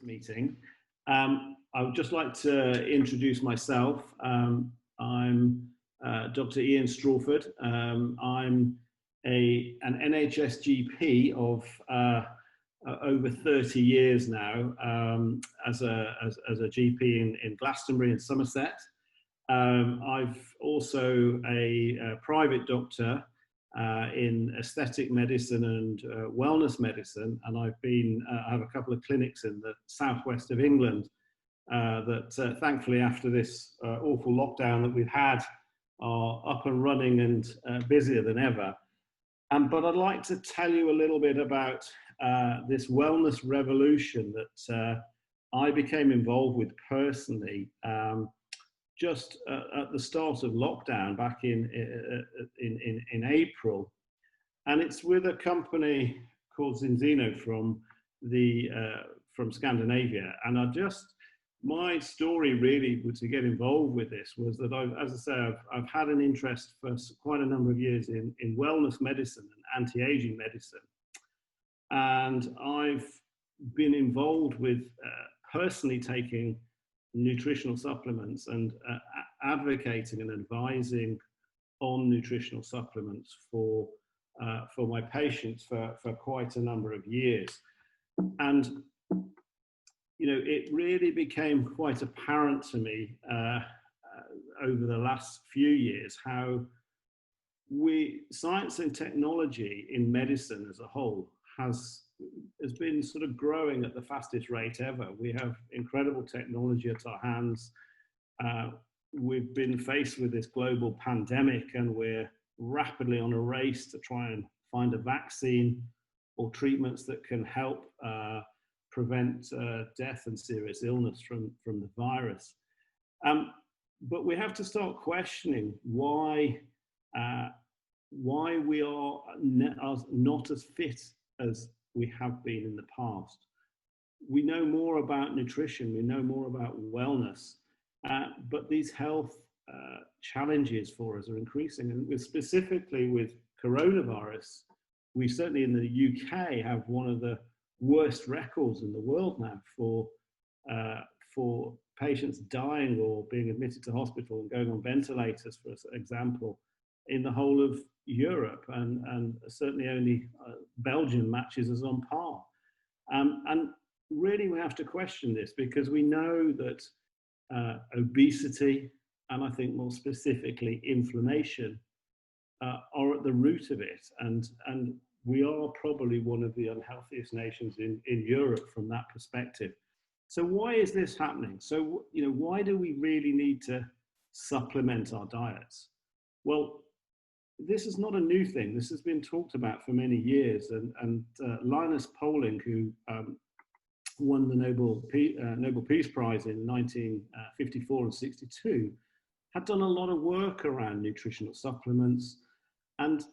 this meeting. I would just like to introduce myself. I'm Dr. Ian Strawford. I'm an NHS GP of over 30 years now, as a GP in Glastonbury and Somerset. I've also a private doctor in aesthetic medicine and wellness medicine, and I have a couple of clinics in the southwest of England that thankfully, after this awful lockdown that we've had, are up and running and busier than ever. But I'd like to tell you a little bit about this wellness revolution that I became involved with personally just at the start of lockdown back in April. And it's with a company called Zinzino from Scandinavia. And my story really to get involved with this was that I've had an interest for quite a number of years in wellness medicine and anti-aging medicine. And I've been involved with personally taking nutritional supplements and advocating and advising on nutritional supplements for my patients for quite a number of years. And it really became quite apparent to me over the last few years how science and technology in medicine as a whole has been sort of growing at the fastest rate ever. We have incredible technology at our hands. We've been faced with this global pandemic, and we're rapidly on a race to try and find a vaccine or treatments that can help prevent death and serious illness from the virus. But we have to start questioning why we are not as fit as we have been in the past. We know more about nutrition, we know more about wellness, but these health challenges for us are increasing. And specifically with coronavirus, we certainly in the UK have one of the worst records in the world now for patients dying or being admitted to hospital and going on ventilators, for example, in the whole of Europe, and certainly only Belgium matches us on par. And really we have to question this, because we know that obesity, and I think more specifically inflammation, are at the root of it. And we are probably one of the unhealthiest nations in Europe from that perspective. So why is this happening? So, why do we really need to supplement our diets? Well, this is not a new thing. This has been talked about for many years. And Linus Pauling, who won the Nobel Peace Prize in 1954 and 62, had done a lot of work around nutritional supplements. And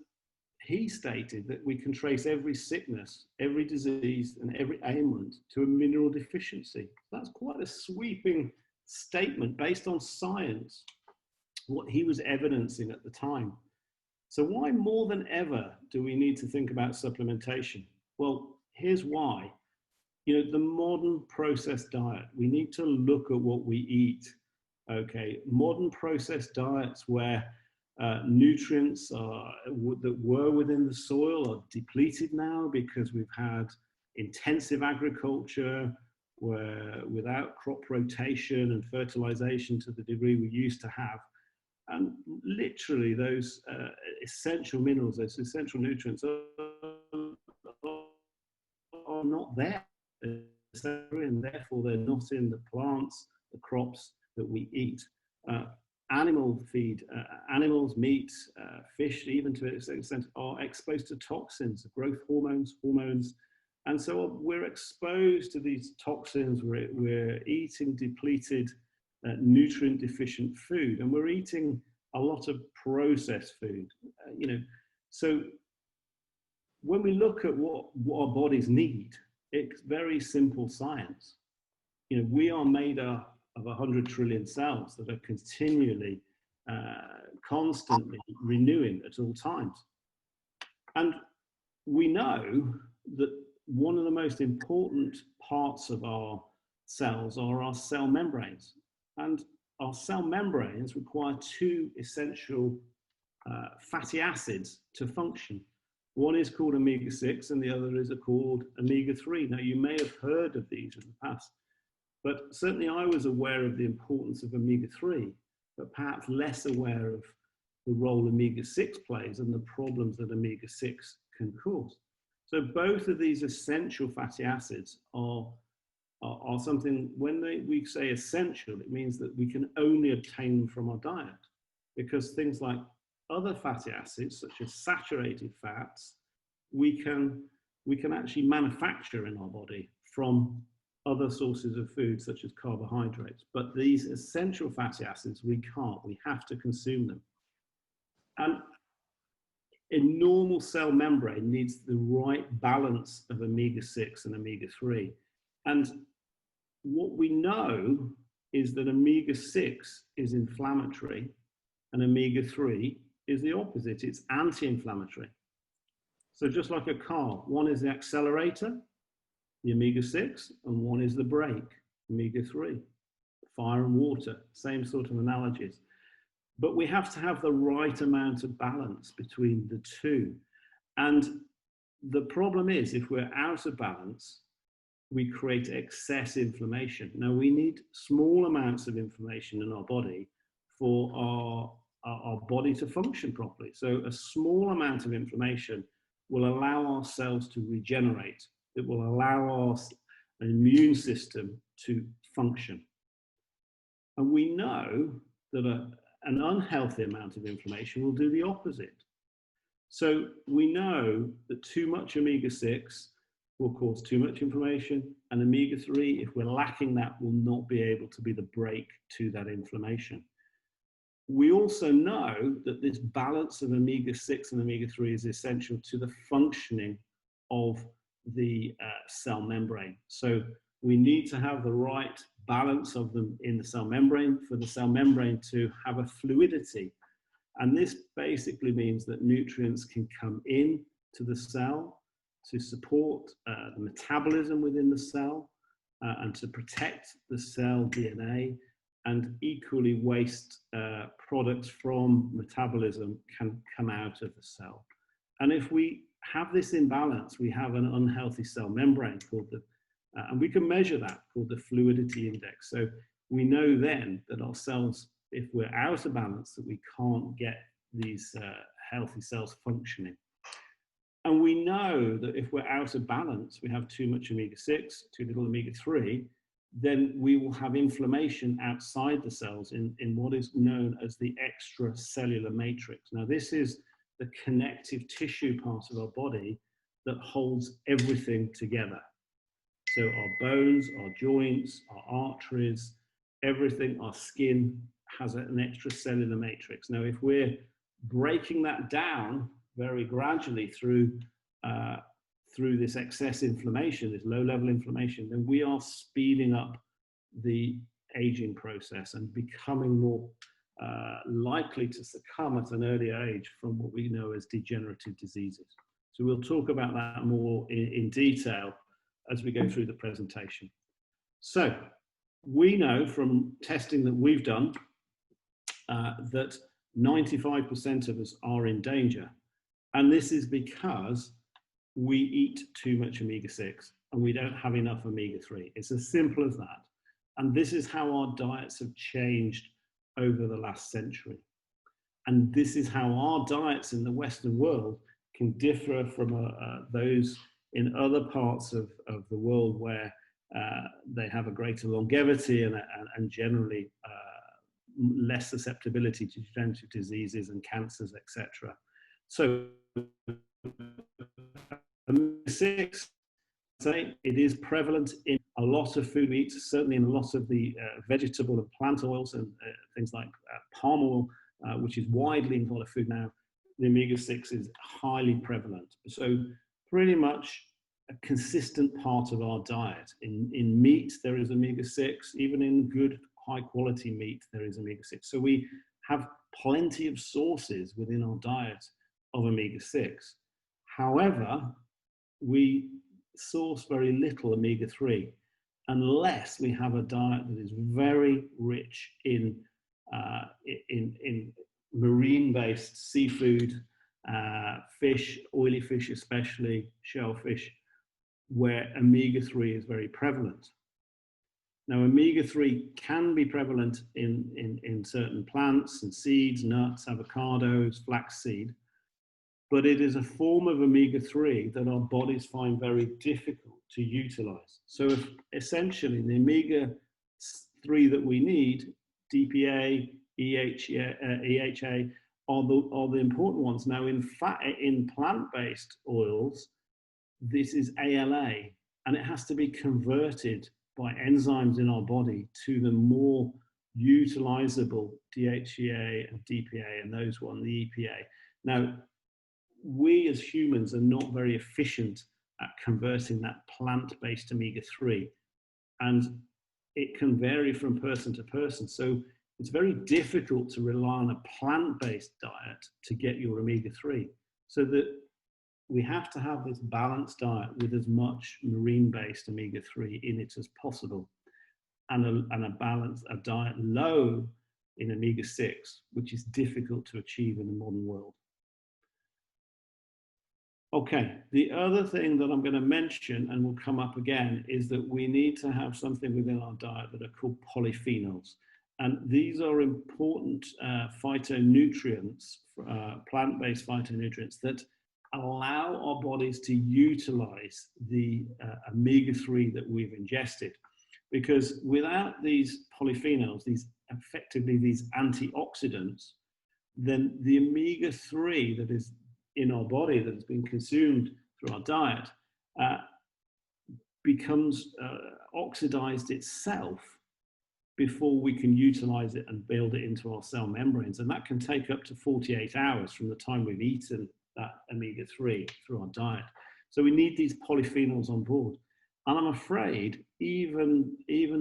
he stated that we can trace every sickness, every disease, and every ailment to a mineral deficiency. That's quite a sweeping statement based on science, what he was evidencing at the time. So why more than ever do we need to think about supplementation? Well, here's why. The modern processed diet, we need to look at what we eat. Okay, modern processed diets where nutrients that were within the soil are depleted now because we've had intensive agriculture where without crop rotation and fertilization to the degree we used to have. And literally those essential minerals, those essential nutrients are not there. And therefore they're not in the plants, the crops that we eat. Animal feed, animals, meat, fish, even to an extent, are exposed to toxins, growth hormones. And so we're exposed to these toxins, we're eating depleted, nutrient deficient food, and we're eating a lot of processed food. So when we look at what our bodies need, it's very simple science. We are made up of 100 trillion cells that are continually, constantly renewing at all times. And we know that one of the most important parts of our cells are our cell membranes. And our cell membranes require two essential fatty acids to function. One is called omega-6 and the other is called omega-3. Now, you may have heard of these in the past, but certainly I was aware of the importance of omega-3, but perhaps less aware of the role omega-6 plays and the problems that omega-6 can cause. So both of these essential fatty acids are something, when we say essential, it means that we can only obtain them from our diet, because things like other fatty acids, such as saturated fats, we can actually manufacture in our body from other sources of food, such as carbohydrates. But these essential fatty acids, we can't. We have to consume them. And a normal cell membrane needs the right balance of omega-6 and omega-3. And what we know is that omega-6 is inflammatory and omega-3 is the opposite. It's anti-inflammatory. So just like a car, one is the accelerator, the omega-6, and one is the brake, omega-3. Fire and water, same sort of analogies. But we have to have the right amount of balance between the two. And the problem is, if we're out of balance, we create excess inflammation. Now, we need small amounts of inflammation in our body for our body to function properly. So a small amount of inflammation will allow our cells to regenerate. It will allow our immune system to function. And we know that an unhealthy amount of inflammation will do the opposite. So we know that too much omega-6 will cause too much inflammation, and omega-3, if we're lacking that, will not be able to be the brake to that inflammation. We also know that this balance of omega-6 and omega-3 is essential to the functioning of the cell membrane. So we need to have the right balance of them in the cell membrane for the cell membrane to have a fluidity. And this basically means that nutrients can come in to the cell to support the metabolism within the cell and to protect the cell DNA, and equally waste products from metabolism can come out of the cell. And if we have this imbalance, we have an unhealthy cell membrane called the and we can measure that, called the fluidity index. So we know then that our cells, if we're out of balance, that we can't get these healthy cells functioning. And we know that if we're out of balance, we have too much omega-6, too little omega-3, then we will have inflammation outside the cells in what is known as the extracellular matrix. Now, this is the connective tissue part of our body that holds everything together. So our bones, our joints, our arteries, everything, our skin has an extracellular matrix. Now, if we're breaking that down very gradually through this excess inflammation, this low-level inflammation, then we are speeding up the aging process and becoming more likely to succumb at an earlier age from what we know as degenerative diseases. So we'll talk about that more in detail as we go through the presentation. So we know from testing that we've done that 95% of us are in danger. And this is because we eat too much omega-6 and we don't have enough omega-3. It's as simple as that. And this is how our diets have changed over the last century. And this is how our diets in the Western world can differ from those in other parts of the world where they have a greater longevity and generally less susceptibility to degenerative diseases and cancers, etc. So omega-6, it is prevalent in a lot of food we eat, certainly in a lot of the vegetable and plant oils and things like palm oil, which is widely in a lot of food now. The omega-6 is highly prevalent. So pretty much a consistent part of our diet. In meat, there is omega-6. Even in good, high-quality meat, there is omega-6. So we have plenty of sources within our diet of omega-6. However, we source very little omega-3. unless we have a diet that is very rich in marine-based seafood, fish, oily fish especially, shellfish, where omega-3 is very prevalent. Now, omega-3 can be prevalent in certain plants and seeds, nuts, avocados, flaxseed, but it is a form of omega-3 that our bodies find very difficult to utilize. So if essentially the omega-3 that we need, DPA, EHA, are the important ones. Now, in plant-based oils, this is ALA, and it has to be converted by enzymes in our body to the more utilizable DHEA and DPA and those one, the EPA. Now, we as humans are not very efficient at converting that plant-based omega-3, and it can vary from person to person. So it's very difficult to rely on a plant-based diet to get your omega-3. So that we have to have this balanced diet with as much marine-based omega-3 in it as possible, and a diet low in omega-6, which is difficult to achieve in the modern world. Okay, the other thing that I'm going to mention, and will come up again, is that we need to have something within our diet that are called polyphenols. And these are important phytonutrients, plant-based phytonutrients that allow our bodies to utilize the omega-3 that we've ingested. Because without these polyphenols, effectively these antioxidants, then the omega-3 that is in our body that has been consumed through our diet becomes oxidized itself before we can utilize it and build it into our cell membranes. And that can take up to 48 hours from the time we've eaten that omega-3 through our diet. So we need these polyphenols on board. And I'm afraid even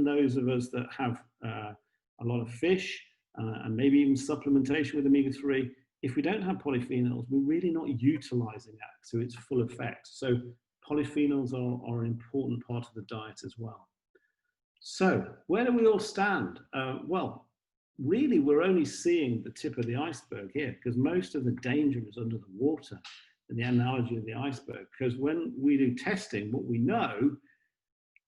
those of us that have a lot of fish and maybe even supplementation with omega-3, if we don't have polyphenols, we're really not utilizing that to its full effect. So polyphenols are an important part of the diet as well. So where do we all stand? Well, really, we're only seeing the tip of the iceberg here, because most of the danger is under the water, in the analogy of the iceberg. Because when we do testing, what we know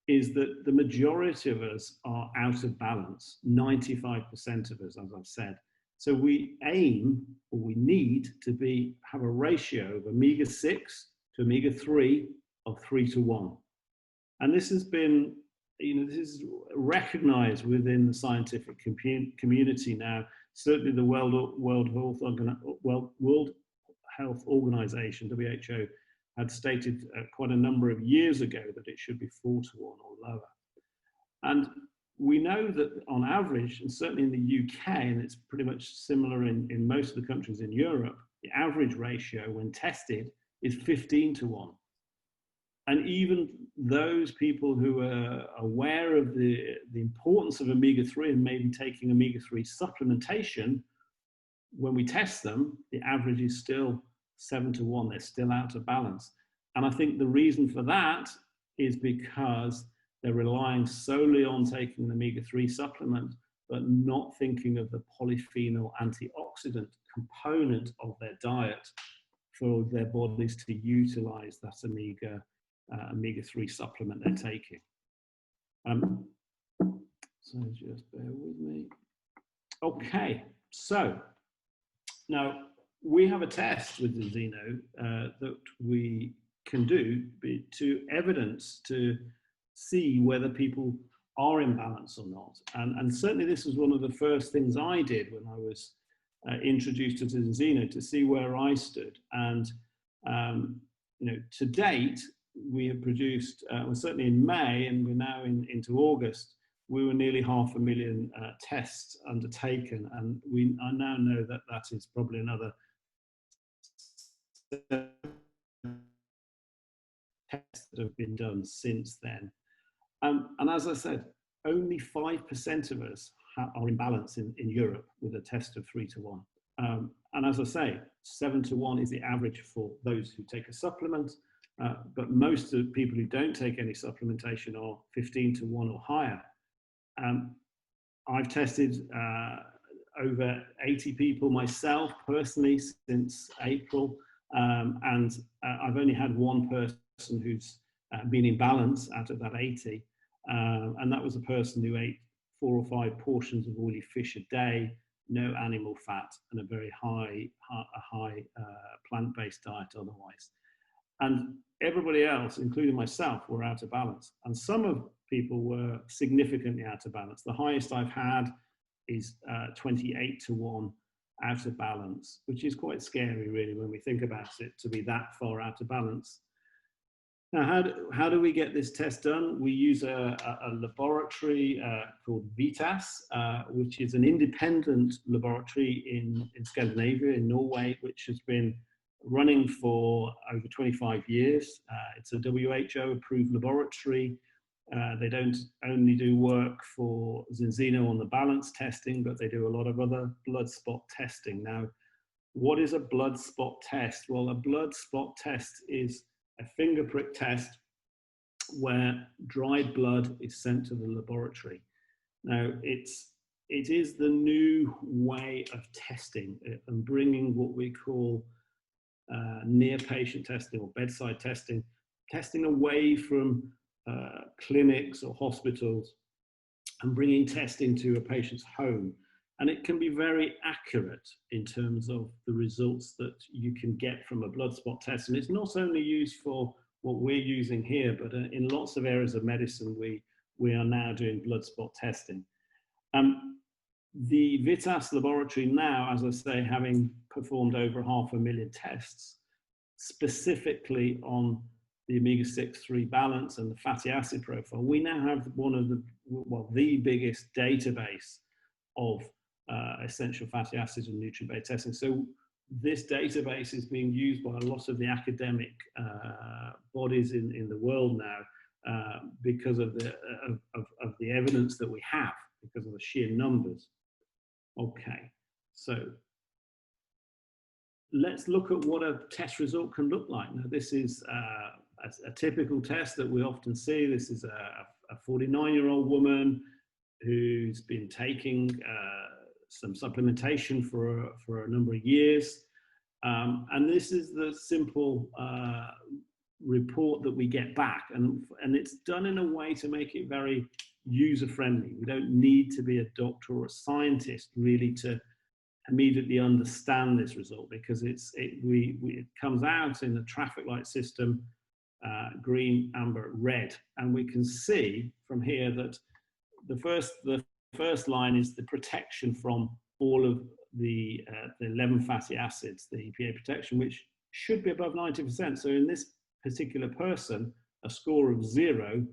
is that the majority of us are out of balance, 95% of us, as I've said. So we aim, or we need to have a ratio of omega-6 to omega-3 of 3:1. And this has been, this is recognized within the scientific community now. Certainly the World Health Organization, WHO, had stated quite a number of years ago that it should be 4:1 or lower. And we know that on average, and certainly in the UK, and it's pretty much similar in most of the countries in Europe, the average ratio when tested is 15:1. And even those people who are aware of the importance of omega-3 and maybe taking omega-3 supplementation, when we test them, the average is still 7:1. They're still out of balance. And I think the reason for that is because they're relying solely on taking an omega-3 supplement, but not thinking of the polyphenol antioxidant component of their diet for their bodies to utilize that omega-3 supplement they're taking. So just bear with me. Okay, so now we have a test with the Zeno that we can do to evidence to see whether people are in balance or not. And certainly this was one of the first things I did when I was introduced to Zeno, to see where I stood. And to date, we have produced, well, certainly in May, and we're now into August, we were nearly 500,000 tests undertaken, and I now know that that is probably another tests that have been done since then. And as I said, only 5% of us are in balance in Europe with a test of 3:1. And as I say, 7:1 is the average for those who take a supplement, but most of the people who don't take any supplementation are 15 to 1 or higher. I've tested over 80 people myself personally since April, and I've only had one person who's been in balance out of that 80, and that was a person who ate 4 or 5 portions of oily fish a day, no animal fat, and a very high plant-based diet otherwise. And everybody else, including myself, were out of balance. And some of people were significantly out of balance. The highest I've had is 28 to 1 out of balance, which is quite scary, really, when we think about it, to be that far out of balance. Now, how do we get this test done? We use a laboratory called VITAS, which is an independent laboratory in Scandinavia, in Norway, which has been running for over 25 years. It's a WHO-approved laboratory. They don't only do work for Zinzino on the balance testing, but they do a lot of other blood spot testing. Now, what is a blood spot test? Well, a blood spot test is a finger prick test where dried blood is sent to the laboratory. Now, it is the new way of testing and bringing what we call near patient testing or bedside testing away from clinics or hospitals and bringing testing to a patient's home. And it can be very accurate in terms of the results that you can get from a blood spot test. And it's not only used for what we're using here, but in lots of areas of medicine, we are now doing blood spot testing. The VITAS laboratory now, as I say, having performed over 500,000 tests, specifically on the omega-6-3 balance and the fatty acid profile, we now have one of the biggest database of essential fatty acids and nutrient-based testing. So this database is being used by a lot of the academic bodies in the world now because of the evidence that we have, because of the sheer numbers. Okay, so let's look at what a test result can look like. Now, this is a typical test that we often see. This is a 49-year-old woman who's been taking some supplementation for a number of years. And this is the simple report that we get back. And it's done in a way to make it very user-friendly. We don't need to be a doctor or a scientist really to immediately understand this result, because it comes out in the traffic light system, green, amber, red. And we can see from here that the first line is the protection from all of the 11 fatty acids, the EPA protection, which should be above 90%. So in this particular person, a score of 0,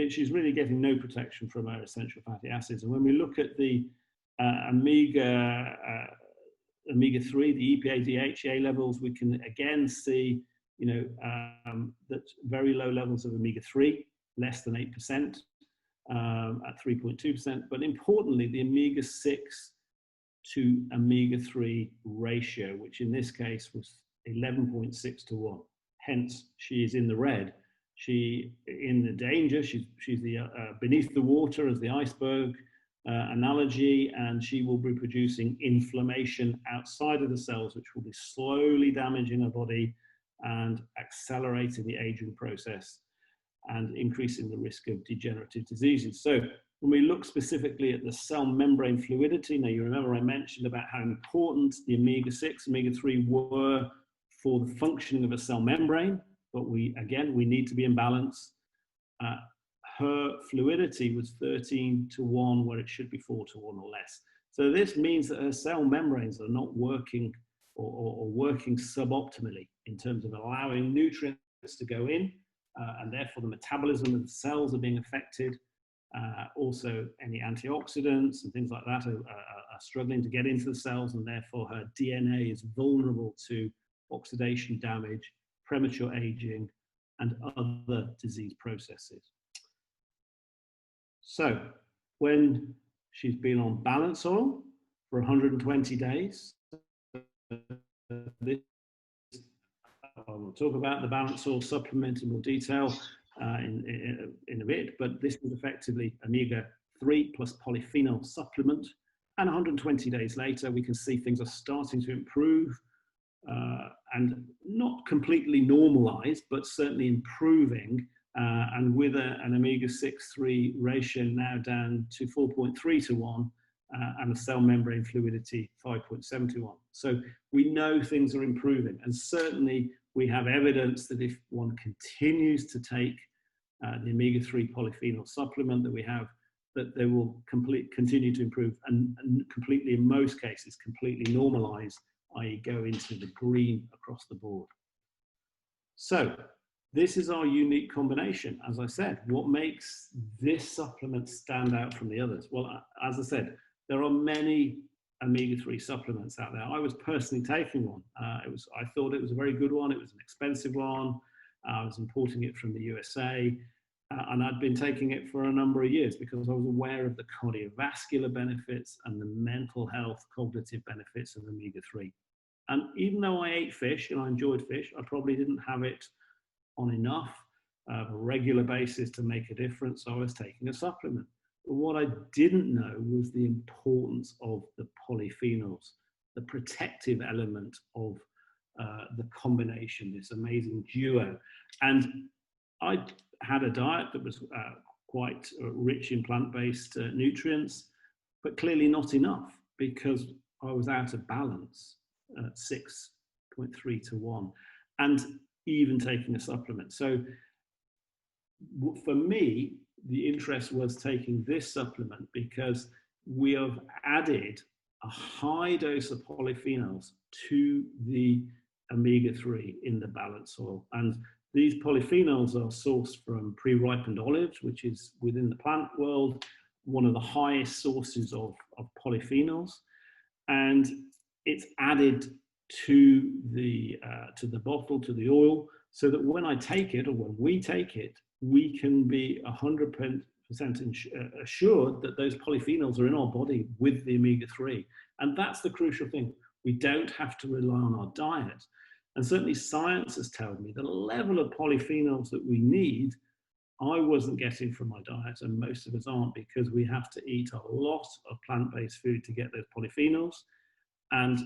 she's really getting no protection from our essential fatty acids. And when we look at the omega-3, the EPA DHA levels, we can again see, that very low levels of omega-3, less than 8%, at 3.2%. But importantly, the omega-6 to omega-3 ratio, which in this case was 11.6 to 1. Hence, she is in the red. She in the danger. She's the beneath the water, as the iceberg analogy, and she will be producing inflammation outside of the cells, which will be slowly damaging her body and accelerating the aging process and increasing the risk of degenerative diseases. So when we look specifically at the cell membrane fluidity, now you remember I mentioned about how important the omega-6, omega-3 were for the functioning of a cell membrane, but we need to be in balance. Her fluidity was 13 to 1, where it should be 4 to 1 or less. So this means that her cell membranes are not working or working suboptimally in terms of allowing nutrients to go in, and therefore the metabolism of the cells are being affected. Also, any antioxidants and things like that are struggling to get into the cells, and therefore her DNA is vulnerable to oxidation damage, premature aging, and other disease processes. So when she's been on balance oil for 120 days, this I'll talk about the balanced oil supplement in more detail in a bit, but this is effectively omega-3 plus polyphenol supplement. And 120 days later, we can see things are starting to improve and not completely normalized, but certainly improving. And with an omega-6-3 ratio now down to 4.3 to 1, and a cell membrane fluidity 5.7 to 1. So we know things are improving. And certainly we have evidence that if one continues to take the omega-3 polyphenol supplement that we have, that they will continue to improve and completely, in most cases, completely normalize, i.e. go into the green across the board. So this is our unique combination. As I said, what makes this supplement stand out from the others? Well, as I said, there are many omega-3 supplements out there. I was personally taking one. I thought it was a very good one. It was an expensive one. I was importing it from the USA. And I'd been taking it for a number of years because I was aware of the cardiovascular benefits and the mental health, cognitive benefits of omega-3. And even though I ate fish and I enjoyed fish, I probably didn't have it on enough a regular basis to make a difference. So I was taking a supplement. But what I didn't know was the importance of the polyphenols, the protective element of the combination, this amazing duo. And I had a diet that was quite rich in plant-based nutrients, but clearly not enough because I was out of balance at 6.3 to 1, and even taking a supplement. So for me, the interest was taking this supplement because we have added a high dose of polyphenols to the omega-3 in the balanced oil. And these polyphenols are sourced from pre-ripened olives, which is within the plant world, one of the highest sources of polyphenols. And it's added to the bottle, to the oil, so that when I take it, or when we take it, we can be 100% assured that those polyphenols are in our body with the omega-3. And that's the crucial thing. We don't have to rely on our diet. And certainly science has told me the level of polyphenols that we need, I wasn't getting from my diet, and most of us aren't, because we have to eat a lot of plant-based food to get those polyphenols. And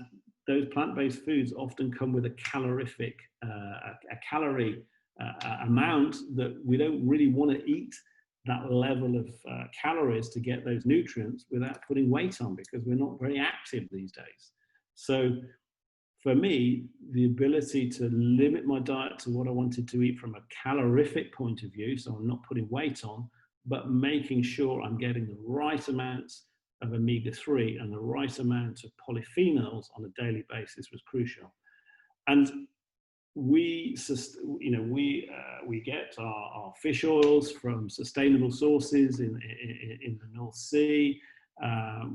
those plant-based foods often come with a calorific, a calorie amount that we don't really want to eat that level of calories to get those nutrients without putting weight on, because we're not very active these days. So for me, the ability to limit my diet to what I wanted to eat from a calorific point of view, so I'm not putting weight on, but making sure I'm getting the right amounts of omega-3 and the right amount of polyphenols on a daily basis was crucial. And we get our fish oils from sustainable sources in the North Sea.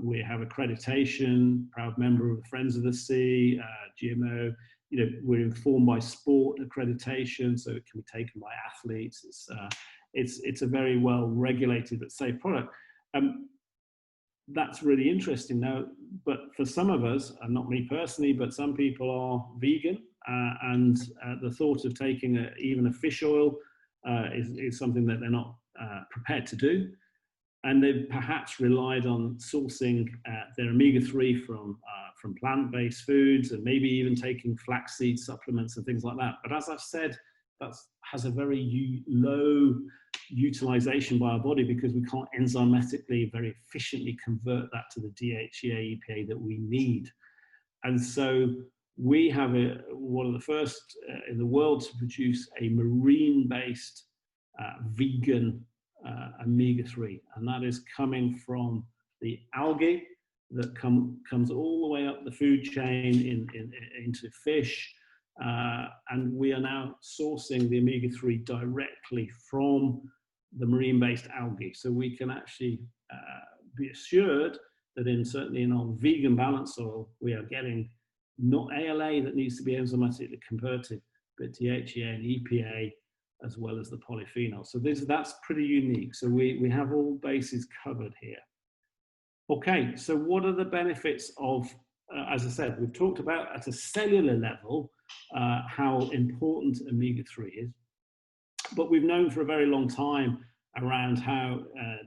We have accreditation, proud member of the Friends of the Sea, GMO. We're informed by sport accreditation, so it can be taken by athletes. It's a very well regulated but safe product. That's really interesting now, but for some of us, and not me personally, but some people are vegan, and the thought of taking even a fish oil is something that they're not prepared to do. And they've perhaps relied on sourcing their omega-3 from plant-based foods, and maybe even taking flaxseed supplements and things like that. But as I've said, that has a very low utilization by our body, because we can't enzymatically very efficiently convert that to the DHEA, EPA that we need. And so we have one of the first in the world to produce a marine-based vegan omega-3, and that is coming from the algae that comes all the way up the food chain into fish, and we are now sourcing the omega-3 directly from the marine-based algae, so we can actually be assured that certainly in our vegan balance oil, we are getting not ALA that needs to be enzymatically converted, but DHEA and EPA, as well as the polyphenol. So that's pretty unique. So we have all bases covered here. Okay, so what are the benefits of, as I said, we've talked about at a cellular level, how important omega-3 is. But we've known for a very long time around how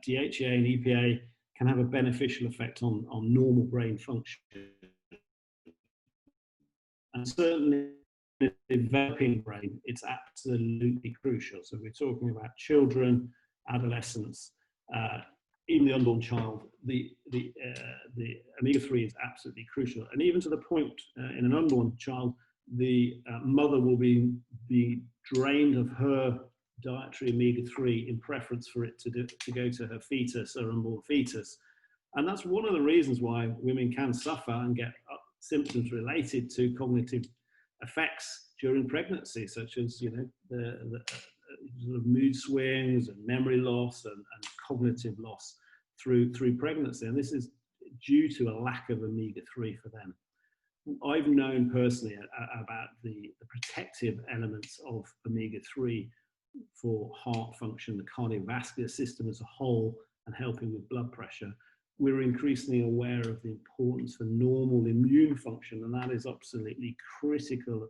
DHA and EPA can have a beneficial effect on normal brain function. And certainly in the developing brain, it's absolutely crucial. So we're talking about children, adolescents, even the unborn child. The omega-3 is absolutely crucial. And even to the point in an unborn child, the mother will be drained of her dietary omega-3 in preference for it to go to her fetus or unborn fetus. And that's one of the reasons why women can suffer and get symptoms related to cognitive effects during pregnancy, such as, you know, the sort of mood swings and memory loss and cognitive loss through pregnancy. And this is due to a lack of omega-3 for them. I've known personally about the protective elements of omega-3 for heart function, the cardiovascular system as a whole, and helping with blood pressure. We're increasingly aware of the importance for normal immune function, and that is absolutely critical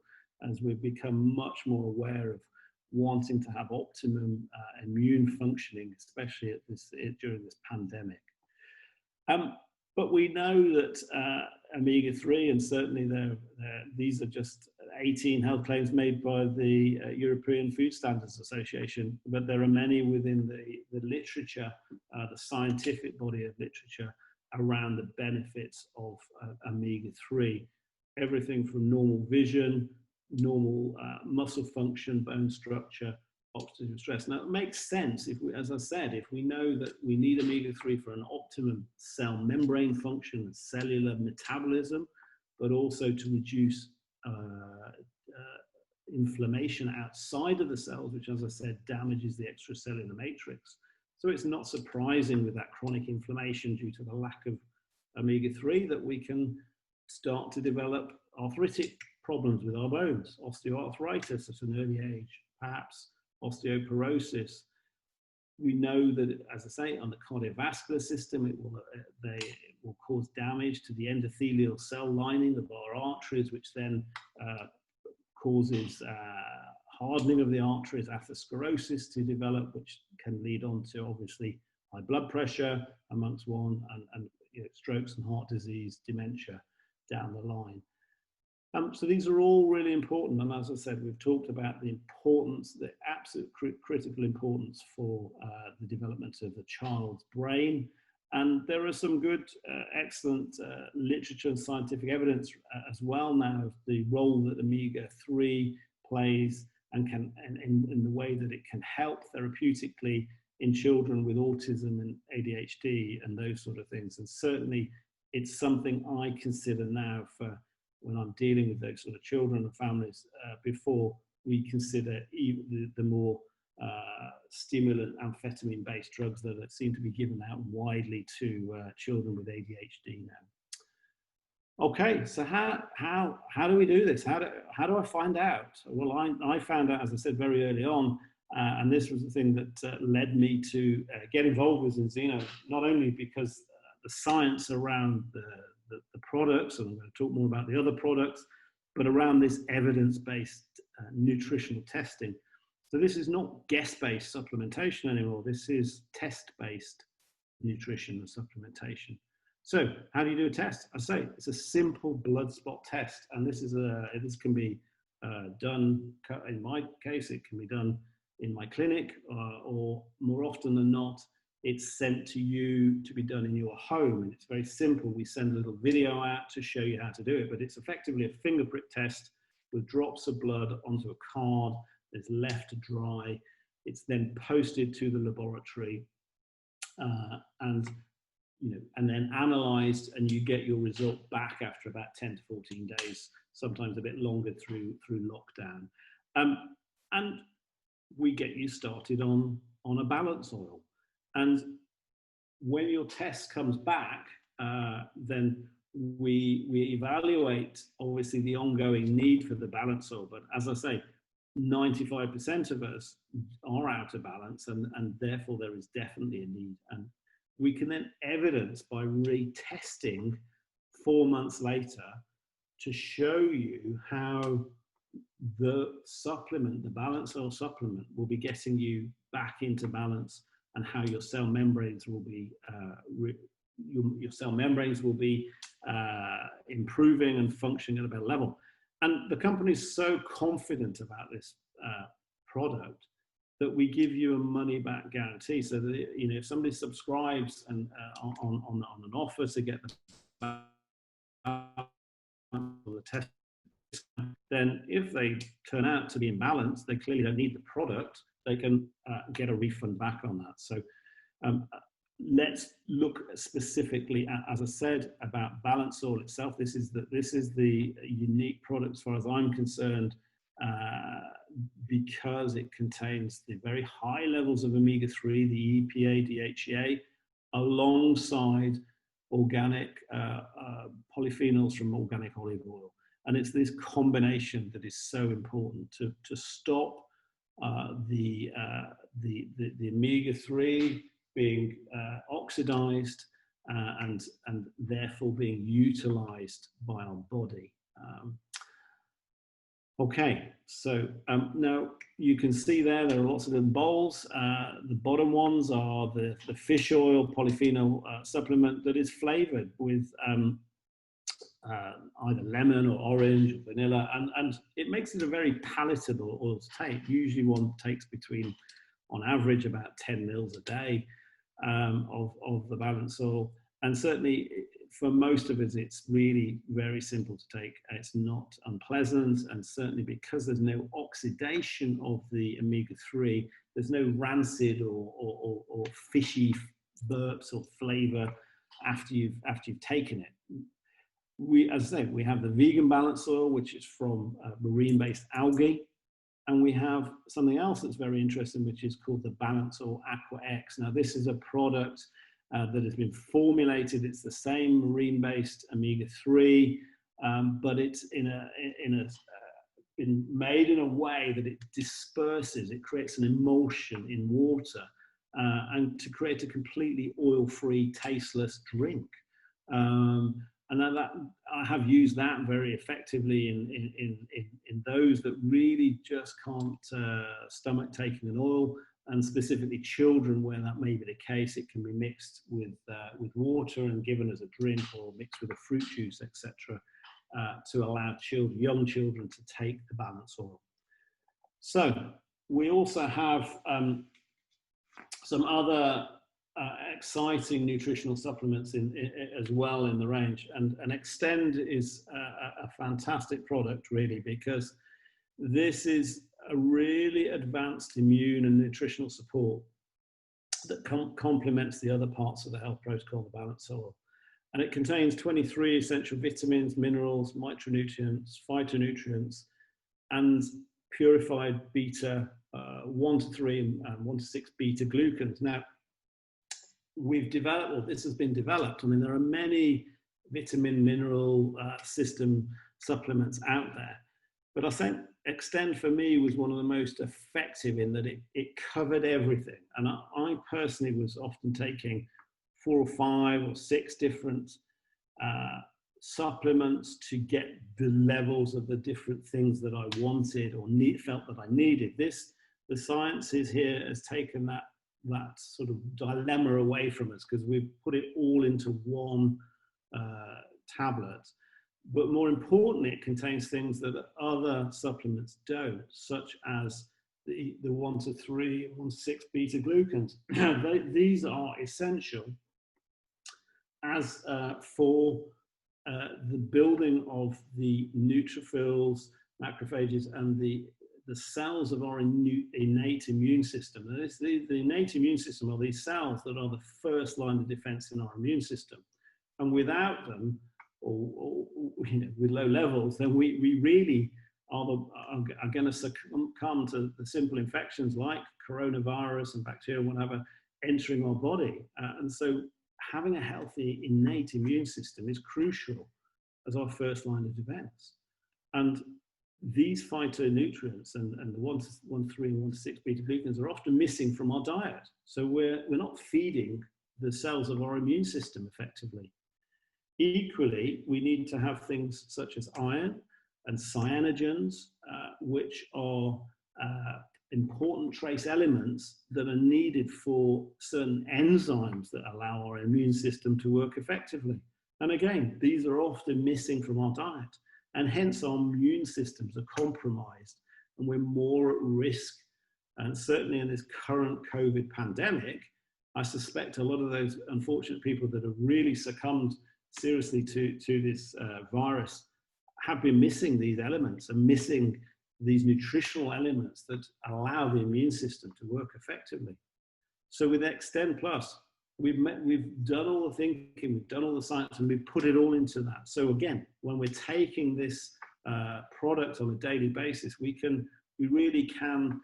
as we've become much more aware of wanting to have optimum immune functioning, especially during this pandemic. But we know that omega-3, and certainly these are just 18 health claims made by the European Food Standards Association, but there are many within the literature, the scientific body of literature around the benefits of omega-3. Everything from normal vision, normal muscle function, bone structure, oxidative stress. Now, it makes sense, if we, as I said, if we know that we need omega-3 for an optimum cell membrane function and cellular metabolism, but also to reduce inflammation outside of the cells, which, as I said, damages the extracellular matrix. So it's not surprising with that chronic inflammation due to the lack of omega-3 that we can start to develop arthritic problems with our bones, osteoarthritis at an early age, perhaps osteoporosis. We know that, as I say, on the cardiovascular system, it will cause damage to the endothelial cell lining of our arteries, which then causes hardening of the arteries, atherosclerosis to develop, which can lead on to obviously high blood pressure amongst one, and you know, strokes and heart disease, dementia down the line. So these are all really important, and as I said, we've talked about the importance, the absolute critical importance for the development of the child's brain. And there are some good, excellent literature and scientific evidence as well now of the role that omega-3 plays and can, in the way that it can help therapeutically in children with autism and ADHD and those sort of things. And certainly it's something I consider now for when I'm dealing with those sort of children and families, before we consider even the more stimulant amphetamine-based drugs that seem to be given out widely to children with ADHD now. Okay, so how do we do this? How do I find out? Well, I found out, as I said, very early on, and this was the thing that led me to get involved with Enzino, not only because the science around the products, and I'm going to talk more about the other products, but around this evidence-based nutritional testing. So this is not guess-based supplementation anymore. This is test-based nutrition and supplementation. So how do you do a test? I say it's a simple blood spot test, and this can be done, in my case, it can be done in my clinic, or more often than not, it's sent to you to be done in your home. And it's very simple. We send a little video out to show you how to do it, but it's effectively a finger prick test with drops of blood onto a card. It's left to dry. It's then posted to the laboratory, and then analyzed, and you get your result back after about 10 to 14 days, sometimes a bit longer through lockdown. And we get you started on a balance oil. And when your test comes back, then we evaluate, obviously, the ongoing need for the balance oil. But as I say, 95% of us are out of balance, and therefore there is definitely a need. And we can then evidence by retesting 4 months later to show you how the supplement, the balance oil supplement, will be getting you back into balance, and how your cell membranes will be your cell membranes will be improving and functioning at a better level. And the company is so confident about this product that we give you a money back guarantee. So that, you know, if somebody subscribes and on an offer to get the test, then if they turn out to be imbalanced, they clearly don't need the product, they can get a refund back on that. So let's look specifically at, as I said, about balance oil itself. This is the unique product as far as I'm concerned, because it contains the very high levels of omega-3, the EPA, DHEA, alongside organic polyphenols from organic olive oil. And it's this combination that is so important to stop the omega-3 being oxidized and therefore being utilized by our body. Okay, so now you can see there are lots of little bowls. The bottom ones are the fish oil polyphenol supplement that is flavored with either lemon or orange or vanilla, and it makes it a very palatable oil to take. Usually one takes between, on average, about 10 mils a day of the balance oil, and certainly for most of us it's really very simple to take. It's not unpleasant, and certainly because there's no oxidation of the omega-3, there's no rancid or fishy burps or flavor after you've taken it. As I say, we have the vegan balance oil, which is from marine-based algae, and we have something else that's very interesting, which is called the Balance Oil Aqua X. Now, this is a product that has been formulated. It's the same marine-based omega-3, but it's been made in a way that it disperses. It creates an emulsion in water, and to create a completely oil-free, tasteless drink. And that I have used that very effectively in those that really just can't stomach taking an oil, and specifically children where that may be the case. It can be mixed with water and given as a drink, or mixed with a fruit juice, etc., to allow young children to take the balance oil. So we also have some other exciting nutritional supplements as well in the range, and Extend is a fantastic product, really, because this is a really advanced immune and nutritional support that complements the other parts of the health protocol, the balance oil. And it contains 23 essential vitamins, minerals, micronutrients, phytonutrients, and purified beta 1 to 3 and 1 to 6 beta glucans. Now, we've developed, or this has been developed, I mean, there are many vitamin mineral system supplements out there, but I think Extend for me was one of the most effective in that it covered everything. And I personally was often taking 4 or 5 or 6 different supplements to get the levels of the different things that I wanted or felt that I needed. The sciences here has taken that sort of dilemma away from us, because we've put it all into one tablet. But more importantly, it contains things that other supplements don't, such as the 1 to 3 and 1 to 6 beta glucans. These are essential as for the building of the neutrophils, macrophages, and the cells of our innate immune system. And the innate immune system are these cells that are the first line of defense in our immune system. And without them, or with low levels, then we really are going to succumb to the simple infections like coronavirus and bacteria, whatever, entering our body. And so having a healthy innate immune system is crucial as our first line of defense. And these phytonutrients and the 1 to 3 and 1 to 6 beta glucans are often missing from our diet. So we're not feeding the cells of our immune system effectively. Equally, we need to have things such as iron, and cyanogens, which are important trace elements that are needed for certain enzymes that allow our immune system to work effectively. And again, these are often missing from our diet, and hence our immune systems are compromised, and we're more at risk. And certainly in this current COVID pandemic, I suspect a lot of those unfortunate people that have really succumbed seriously to this virus have been missing these elements and missing these nutritional elements that allow the immune system to work effectively. So with Extend Plus, we've done all the thinking, we've done all the science, and we've put it all into that. So again, when we're taking this product on a daily basis, we really can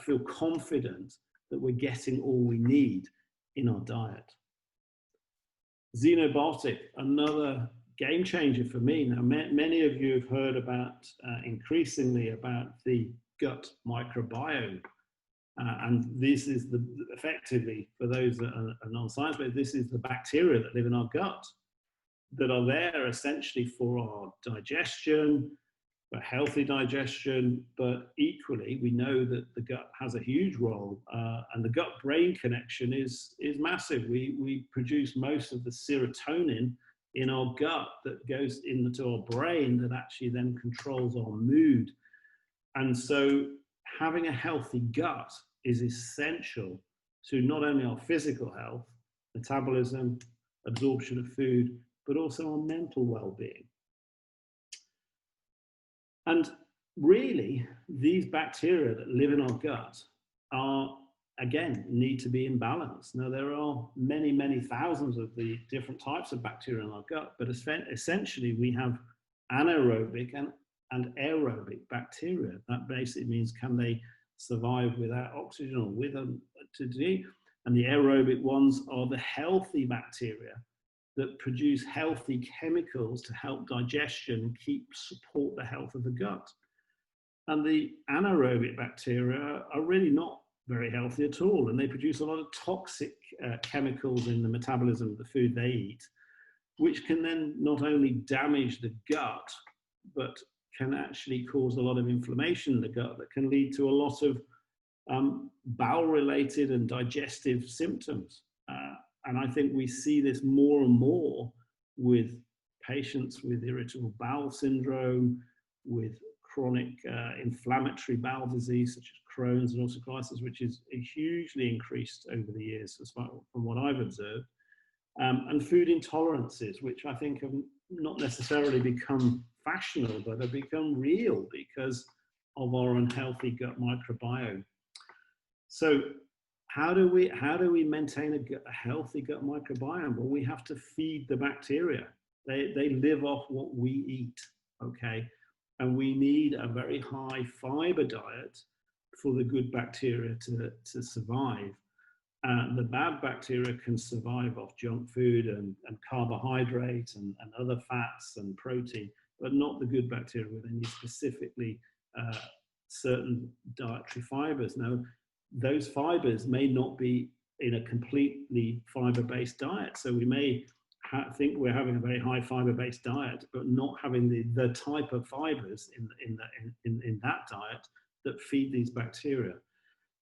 feel confident that we're getting all we need in our diet. Xenobiotic, another game changer for me. Now, many of you have heard about increasingly about the gut microbiome, and this is effectively, for those that are non-science, but this is the bacteria that live in our gut that are there essentially for our digestion, for healthy digestion, but equally we know that the gut has a huge role, and the gut-brain connection is massive. We produce most of the serotonin in our gut that goes into our brain that actually then controls our mood. And so having a healthy gut is essential to not only our physical health, metabolism, absorption of food, but also our mental well-being. And really, these bacteria that live in our gut are, again, need to be in balance. Now, there are many, many thousands of the different types of bacteria in our gut, but essentially we have anaerobic and aerobic bacteria. That basically means, can they survive without oxygen or with them to do? And the aerobic ones are the healthy bacteria that produce healthy chemicals to help digestion and support the health of the gut. And the anaerobic bacteria are really not very healthy at all, and they produce a lot of toxic chemicals in the metabolism of the food they eat, which can then not only damage the gut, but can actually cause a lot of inflammation in the gut that can lead to a lot of bowel-related and digestive symptoms. And I think we see this more and more with patients with irritable bowel syndrome, with chronic inflammatory bowel disease such as Crohn's and ulcerative colitis, which is hugely increased over the years as far from what I've observed, and food intolerances, which I think have not necessarily become fashionable, but have become real because of our unhealthy gut microbiome. So how do we maintain a healthy gut microbiome? Well, we have to feed the bacteria. They live off what we eat, okay? And we need a very high fiber diet for the good bacteria to survive. The bad bacteria can survive off junk food and carbohydrate and other fats and protein, but not the good bacteria where they need specifically certain dietary fibers. Now, those fibers may not be in a completely fiber-based diet. So we may think we're having a very high fiber-based diet, but not having the type of fibers in that diet that feed these bacteria.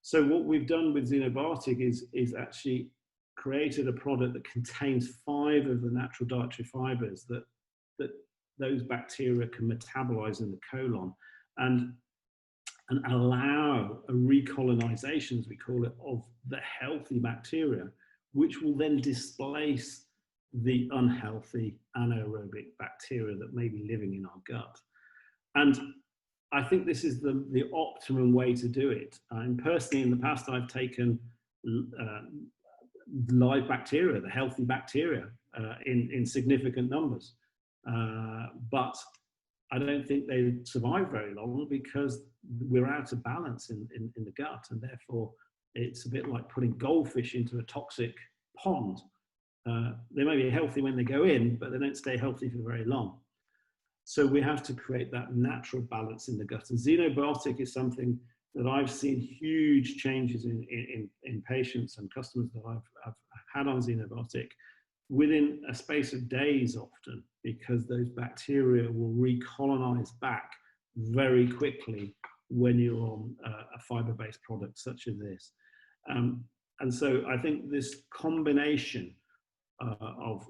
So what we've done with Xenobiotic is actually created a product that contains 5 of the natural dietary fibers that those bacteria can metabolize in the colon and allow a recolonization, as we call it, of the healthy bacteria, which will then displace the unhealthy anaerobic bacteria that may be living in our gut. And I think this is the optimum way to do it. And personally, in the past, I've taken live bacteria, the healthy bacteria, in significant numbers. But I don't think they survive very long because we're out of balance in the gut, and therefore it's a bit like putting goldfish into a toxic pond. They may be healthy when they go in, but they don't stay healthy for very long. So we have to create that natural balance in the gut. And Xenobiotic is something that I've seen huge changes in patients and customers that I've had on Xenobiotic. within a space of days often, because those bacteria will recolonize back very quickly when you're on a fiber-based product such as this. And so I think this combination of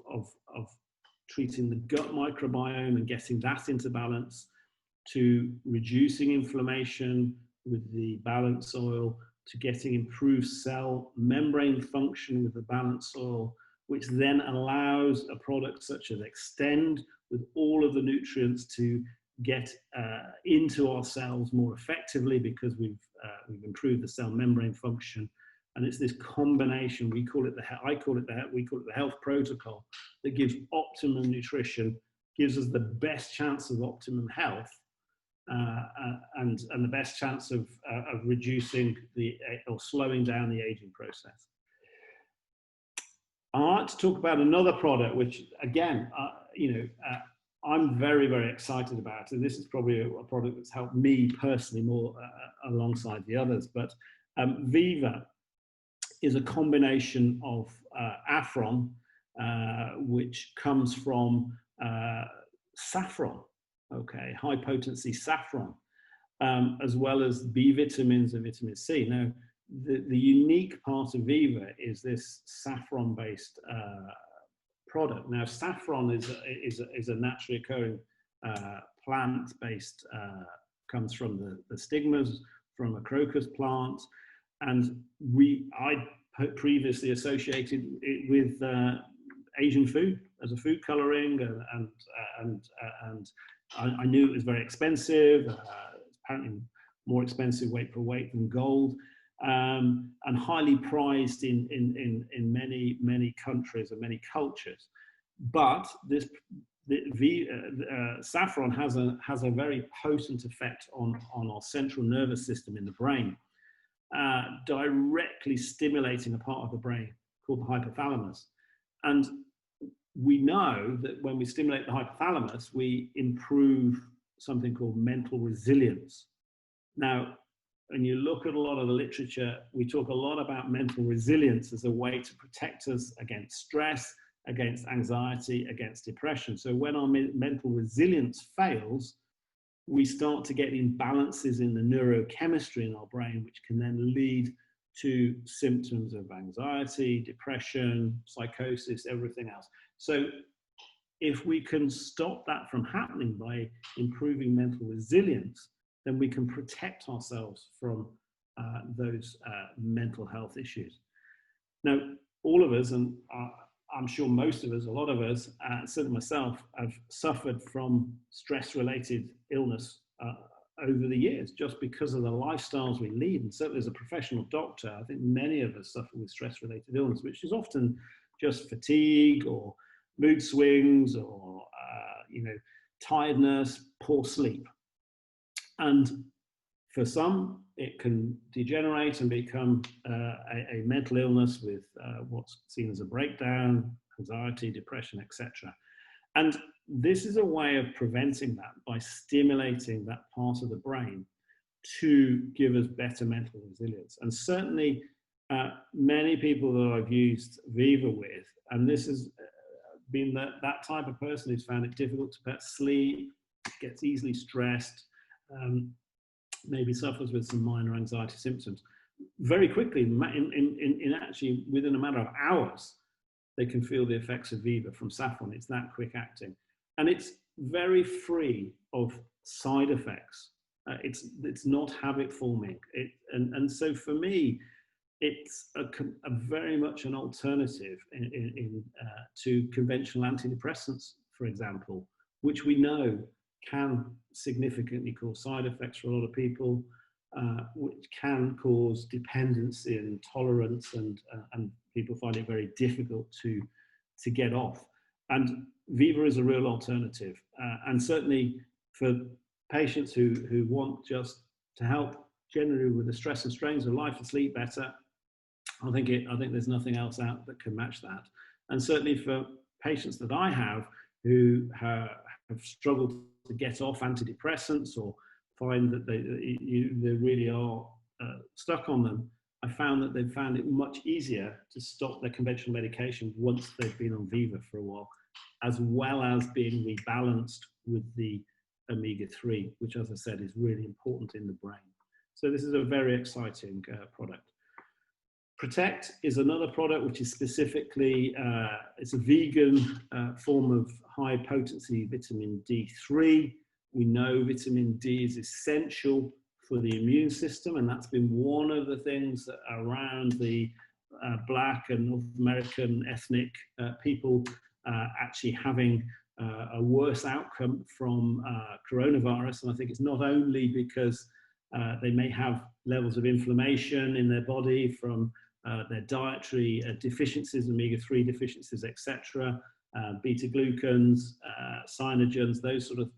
treating the gut microbiome and getting that into balance, to reducing inflammation with the balance oil, to getting improved cell membrane function with the balance oil, which then allows a product such as Extend with all of the nutrients to get into our cells more effectively, because we've improved the cell membrane function. And it's this combination, we call it the health protocol, that gives optimum nutrition, gives us the best chance of optimum health, and the best chance of reducing or slowing down the aging process. I'd like to talk about another product, which again, I'm very, very excited about, and this is probably a product that's helped me personally more alongside the others. But Viva is a combination of Afron, which comes from saffron, okay, high potency saffron, as well as B vitamins and vitamin C. Now, the unique part of Viva is this saffron-based product. Now, saffron is a naturally occurring plant-based, comes from the stigmas from a crocus plant, and I previously associated it with Asian food as a food coloring, and I knew it was very expensive. It's apparently more expensive weight per weight than gold. And highly prized in many countries and many cultures. But saffron has a very potent effect on our central nervous system in the brain, directly stimulating a part of the brain called the hypothalamus. And we know that when we stimulate the hypothalamus, we improve something called mental resilience. Now, when you look at a lot of the literature, we talk a lot about mental resilience as a way to protect us against stress, against anxiety, against depression. So when our mental resilience fails, we start to get imbalances in the neurochemistry in our brain, which can then lead to symptoms of anxiety, depression, psychosis, everything else. So if we can stop that from happening by improving mental resilience, then we can protect ourselves from those mental health issues. Now, all of us, and I'm sure most of us, a lot of us, certainly myself, have suffered from stress-related illness over the years, just because of the lifestyles we lead. And certainly as a professional doctor, I think many of us suffer with stress-related illness, which is often just fatigue or mood swings or tiredness, poor sleep. And for some, it can degenerate and become a mental illness with what's seen as a breakdown, anxiety, depression, etc. And this is a way of preventing that by stimulating that part of the brain to give us better mental resilience. And certainly many people that I've used Viva with, and this has been that type of person who's found it difficult to sleep, gets easily stressed, maybe suffers with some minor anxiety symptoms, very quickly, in actually within a matter of hours, they can feel the effects of Viva from saffron. It's that quick acting, and it's very free of side effects. It's not habit forming. And so for me, it's a very much an alternative to conventional antidepressants, for example, which we know can significantly cause side effects for a lot of people, which can cause dependency and intolerance, and people find it very difficult to get off. And Viva is a real alternative, and certainly for patients who want just to help generally with the stress and strains of life and sleep better, I think there's nothing else out that can match that. And certainly for patients that I have who have struggled to get off antidepressants or find that they really are stuck on them, I found that they've found it much easier to stop their conventional medication once they've been on Viva for a while, as well as being rebalanced with the omega-3, which, as I said, is really important in the brain. So this is a very exciting product. Protect is another product which is specifically, it's a vegan form of high potency vitamin D3. We know vitamin D is essential for the immune system, and that's been one of the things that around the Black and North American ethnic people actually having a worse outcome from coronavirus. And I think it's not only because they may have levels of inflammation in their body from their dietary deficiencies, omega-3 deficiencies, etc., beta-glucans, cyanogens, those sort of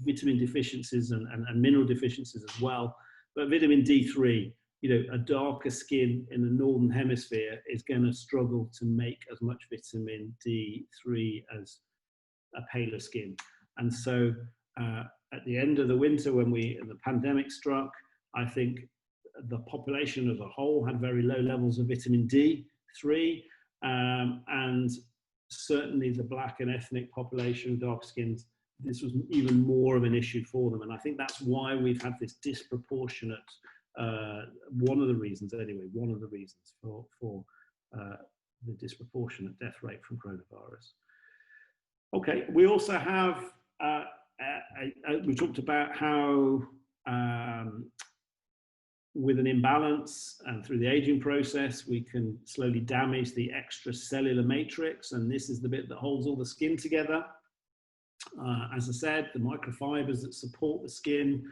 vitamin deficiencies and mineral deficiencies as well. But vitamin D3, you know, a darker skin in the northern hemisphere is going to struggle to make as much vitamin D3 as a paler skin. And so at the end of the winter, when the pandemic struck, I think the population as a whole had very low levels of vitamin D3, and certainly the Black and ethnic population, dark skins, this was even more of an issue for them. And I think that's why we've had this disproportionate, one of the reasons for the disproportionate death rate from coronavirus. Okay, we also have, we talked about how with an imbalance and through the aging process, we can slowly damage the extracellular matrix, and this is the bit that holds all the skin together. As I said, the microfibers that support the skin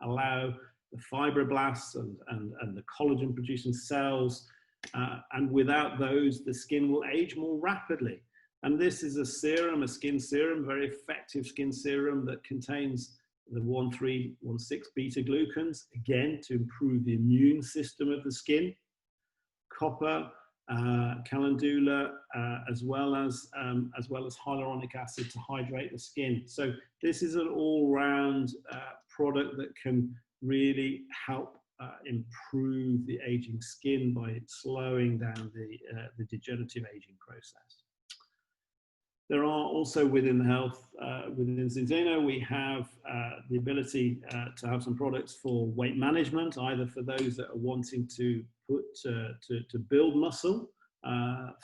allow the fibroblasts and the collagen producing cells, and without those, the skin will age more rapidly. And this is a serum, a skin serum, very effective skin serum that contains the 1,3,1,6 beta-glucans, again, to improve the immune system of the skin, copper, calendula, as well as hyaluronic acid to hydrate the skin. So this is an all-round product that can really help improve the aging skin by slowing down the degenerative aging process. There are also within the health, within Zinzino, we have the ability to have some products for weight management, either for those that are wanting to build muscle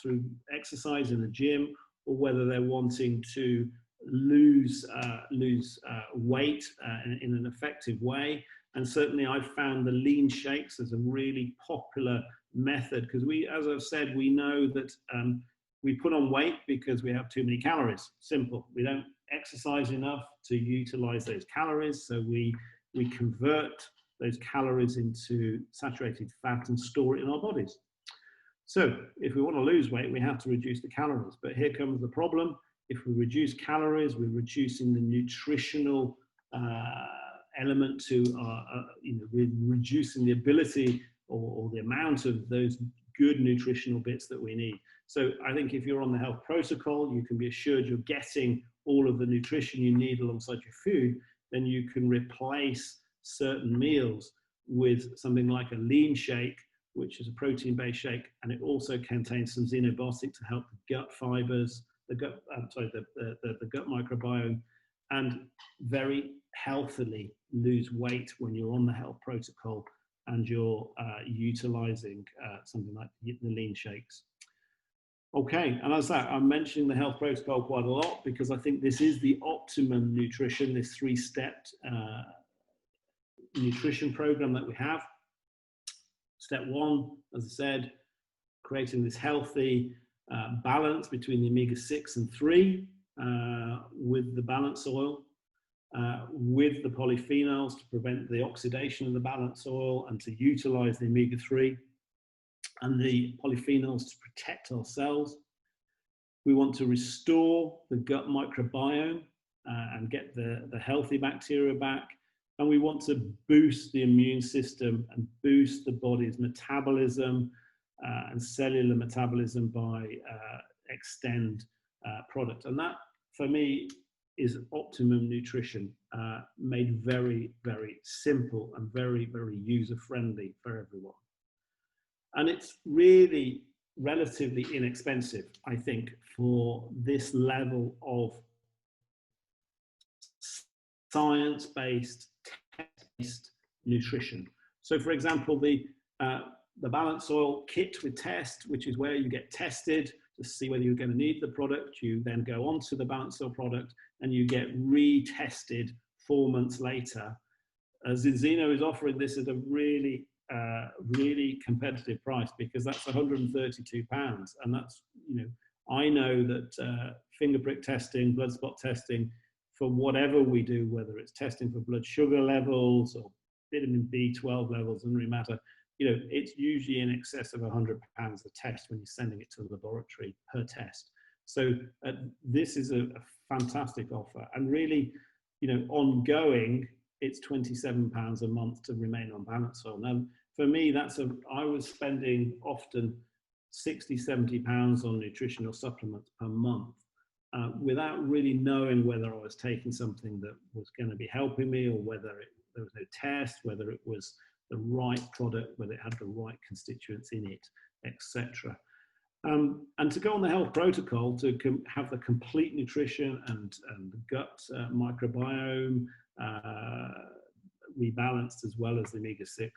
through exercise in the gym, or whether they're wanting to lose weight in an effective way. And certainly I've found the lean shakes as a really popular method, because as I've said, we know that we put on weight because we have too many calories. Simple. We don't exercise enough to utilize those calories, so we convert those calories into saturated fat and store it in our bodies. So if we want to lose weight, we have to reduce the calories. But here comes the problem. If we reduce calories, we're reducing the nutritional element to we're reducing the ability or the amount of those good nutritional bits that we need. So I think if you're on the health protocol, you can be assured you're getting all of the nutrition you need alongside your food. Then you can replace certain meals with something like a lean shake, which is a protein-based shake, and it also contains some xenobiotic to help the gut fibers, the gut microbiome, and very healthily lose weight when you're on the health protocol and you're utilizing something like the lean shakes. Okay, and as I'm mentioning the health protocol quite a lot because I think this is the optimum nutrition, this three-stepped nutrition program that we have. Step one, as I said, creating this healthy balance between the omega-6 and 3 with the balance oil, with the polyphenols to prevent the oxidation of the balance oil and to utilize the omega-3 and the polyphenols to protect our cells. We want to restore the gut microbiome and get the healthy bacteria back. And we want to boost the immune system and boost the body's metabolism and cellular metabolism by extend product. And that, for me, is optimum nutrition made very, very simple and very, very user-friendly for everyone. And it's really relatively inexpensive, I think, for this level of science-based, test-based nutrition. So, for example, the Balance Oil kit with test, which is where you get tested to see whether you're going to need the product. You then go on to the Balance Oil product and you get retested 4 months later. Zinzino is offering this at a really, really competitive price, because that's £132, and that's, I know that finger prick testing, blood spot testing, for whatever we do, whether it's testing for blood sugar levels or vitamin B12 levels, doesn't really matter. It's usually in excess of £100 a test when you're sending it to the laboratory per test. So this is a fantastic offer, and really, ongoing, it's £27 a month to remain on Balance Oil. Now, for me, I was spending often £60–70 on nutritional supplements per month, without really knowing whether I was taking something that was going to be helping me, or whether there was no test, whether it was the right product, whether it had the right constituents in it, etc. And to go on the health protocol, to have the complete nutrition and the gut microbiome rebalanced, as well as the omega-6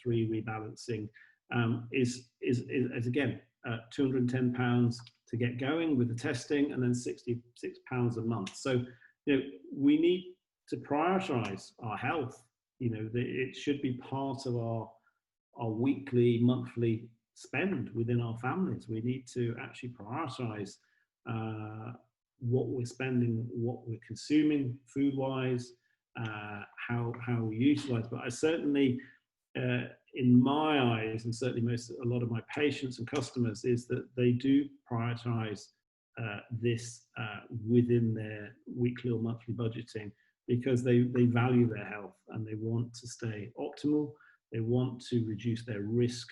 3 rebalancing, is again £210 to get going with the testing, and then £66 a month. So we need to prioritize our health. It should be part of our weekly, monthly spend within our families. We need to actually prioritize what we're spending, what we're consuming food-wise, how we utilize. But I certainly, in my eyes, and certainly a lot of my patients and customers, is that they do prioritize this within their weekly or monthly budgeting, because they value their health and they want to stay optimal. They want to reduce their risk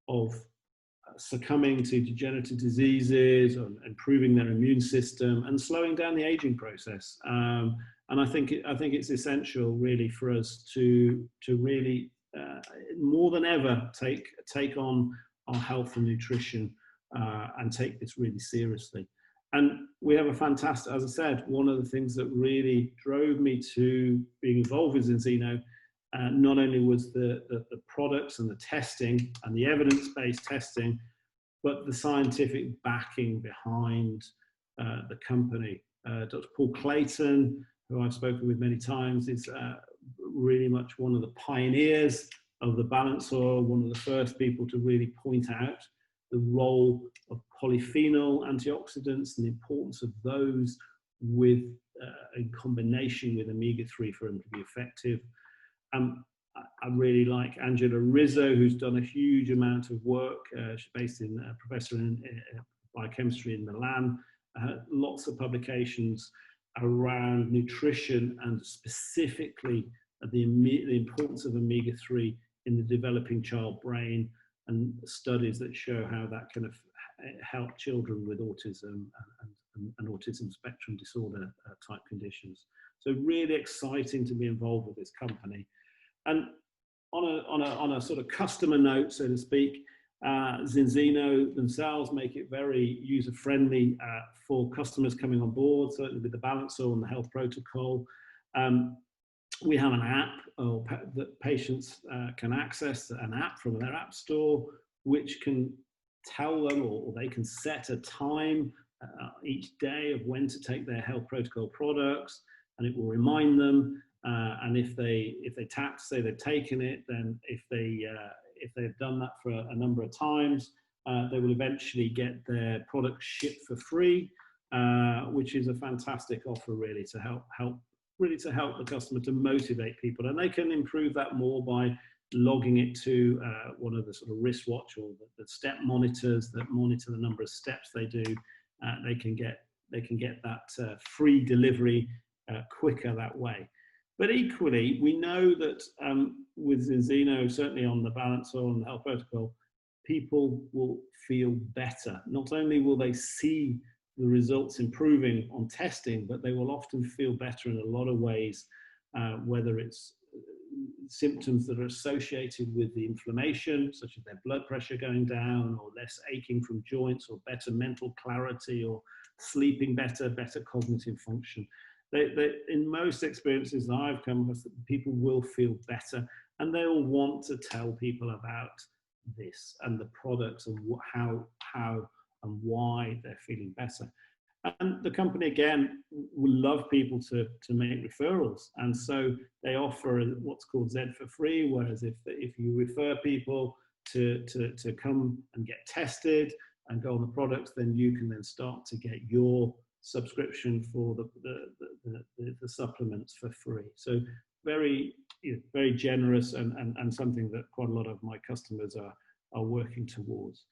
of succumbing to degenerative diseases, or improving their immune system, and slowing down the aging process. And I think it's essential, really, for us to really more than ever take on our health and nutrition, and take this really seriously. And we have a fantastic, as I said, one of the things that really drove me to being involved with Zinzino, not only was the products and the testing and the evidence-based testing, but the scientific backing behind the company. Dr. Paul Clayton, who I've spoken with many times, is really much one of the pioneers of the Balance Oil, one of the first people to really point out the role of polyphenol antioxidants and the importance of those in combination with omega-3 for them to be effective. I really like Angela Rizzo, who's done a huge amount of work. She's based in professor in biochemistry in Milan. Lots of publications around nutrition, and specifically the importance of omega-3 in the developing child brain, and studies that show how that can help children with autism and autism spectrum disorder type conditions. So really exciting to be involved with this company. And on a sort of customer note, so to speak, Zinzino themselves make it very user-friendly for customers coming on board, certainly with the Balance Oil and the health protocol. We have an app that patients can access, an app from their app store, which can tell them, or they can set a time each day of when to take their health protocol products, and it will remind them. And if they tap to say they've taken it, then if they've done that for a number of times, they will eventually get their product shipped for free, which is a fantastic offer, really, to help the customer, to motivate people. And they can improve that more by logging it to one of the sort of wristwatch or the step monitors that monitor the number of steps they do. They can get that free delivery quicker that way. But equally, we know that with Zinzino, certainly on the Balance Oil and the health protocol, people will feel better. Not only will they see the results improving on testing, but they will often feel better in a lot of ways, whether it's symptoms that are associated with the inflammation, such as their blood pressure going down, or less aching from joints, or better mental clarity, or sleeping better, better cognitive function. In most experiences that I've come across, people will feel better, and they'll want to tell people about this and the products and how and why they're feeling better. And the company, again, will love people to make referrals. And so they offer what's called Z for free, whereas if you refer people to come and get tested and go on the products, then you can then start to get your subscription for the supplements for free. So very, very generous, and something that quite a lot of my customers are working towards.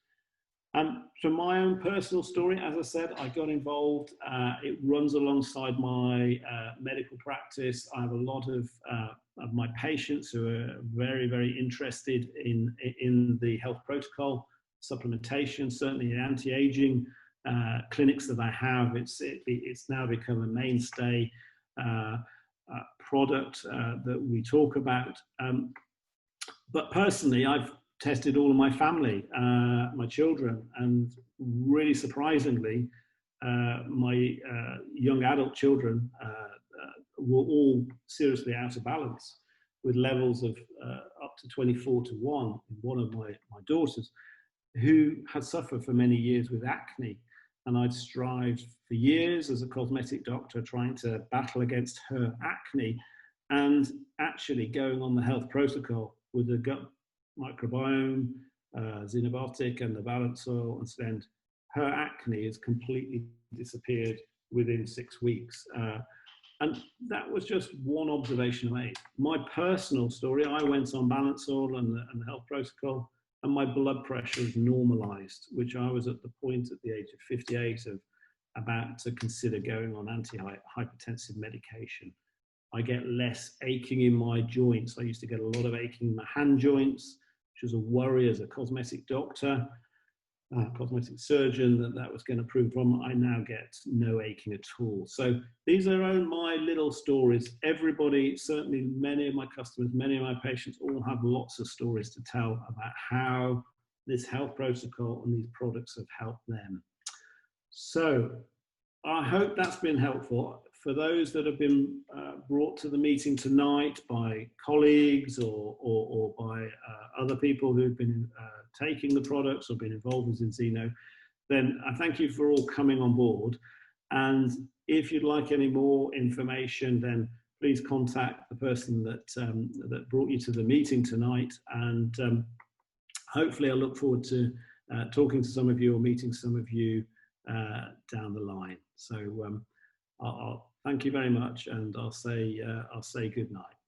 From my own personal story, as I said, I got involved. It runs alongside my medical practice. I have a lot of my patients who are very, very interested in the health protocol, supplementation, certainly in anti-aging clinics that I have. It's now become a mainstay product that we talk about. But personally, I've tested all of my family, my children, and really surprisingly, my young adult children were all seriously out of balance, with levels of up to 24:1 in one of my daughters, who had suffered for many years with acne. And I'd strived for years as a cosmetic doctor trying to battle against her acne, and actually going on the health protocol with the gut microbiome, xenobiotic, and the balance soil and Stend, her acne has completely disappeared within 6 weeks. And that was just one observation I made. My personal story, I went on balance soil and the health protocol, and my blood pressure is normalized, which I was at the point at the age of 58 of about to consider going on anti-hypertensive medication. I get less aching in my joints. I used to get a lot of aching in my hand joints, which was a worry as a cosmetic doctor, cosmetic surgeon, that was going to prove from. I now get no aching at all. So these are my little stories. Everybody, certainly many of my customers, many of my patients, all have lots of stories to tell about how this health protocol and these products have helped them. So I hope that's been helpful. For those that have been brought to the meeting tonight by colleagues or by other people who've been taking the products or been involved with Xeno, then I thank you for all coming on board. And if you'd like any more information, then please contact the person that brought you to the meeting tonight. And hopefully I look forward to talking to some of you or meeting some of you down the line. So I'll thank you very much, and I'll say good night.